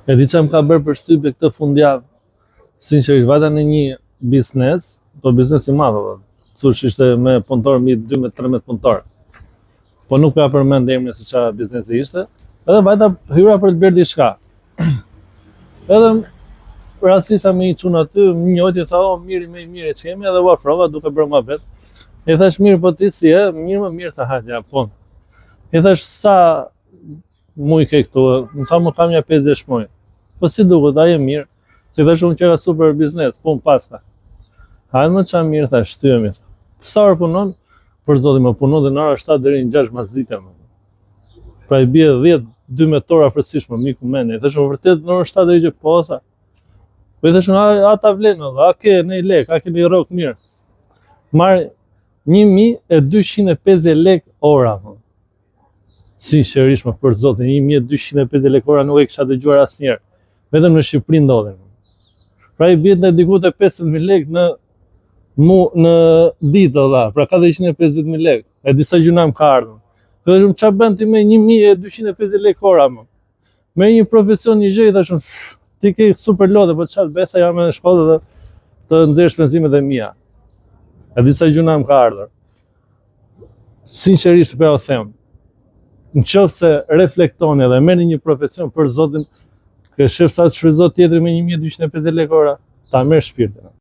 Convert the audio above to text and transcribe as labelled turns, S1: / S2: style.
S1: E di që më ka bërë përshtypje këtë fundjavë, sinqerisht vajta në një biznes, biznes i madh, thosh ishte me punëtor mbi 12-13 punëtor. Po nuk ka përmend emrin se çfarë biznesi ishte, edhe vajta hyra për të bërë diçka. Edhe rastisht me i çun aty, një njëri tha, "O, mirë, më i mirë që kemi", edhe u afrova duke bërë mohabet. I thash, "Mirë, po ti si je?" "Mirë, më mirë", tha, "Hajde, punë." I thash, "Sa muj ke këtu?" "Më tha, "Më kam ja 50 muj." "Po si duket, a je mirë?" I thash, "Unë qera super biznes, punë pasta." "Hajde më qa mirë", thash, "shtyhemi." "Sa orë punon?" "Për zotin, më punon dhe në ora 7 deri në 6 masdite." Pra i bie 10-12 orë afërsisht, miku mendje. I thash, "Vërtet në orën 7 deri që po tha." Po i thash, "A ta vlen, a ke në lek, a ke një rrok mirë?" Marr 1250 lek ora. Sinqerisht, për zotin, 1250 lek ora nuk e kisha dëgjuar asnjëherë. Vetëm në Shqipëri ndodhin. Pra i bie në diku te 15000 lek në ditë dha, pra 450.000 lek. E disa gjuna më ka ardhur. Po thashëm, "Ç'a bën ti me 1250 lek ora më? Me një profesion një gjë", i thashëm, "Ti ke super lotë, po çfarë besa jam në shkollë dhe të nxjerrësh shpenzimet e mia." E disa gjuna më ka ardhur. Sinqerisht po ja them. Nëse reflektoni dhe merrni një profesion për zotin, ke shef sa të shfrytëzon tjetri me 1250 lek ora, ta merr shpirtin.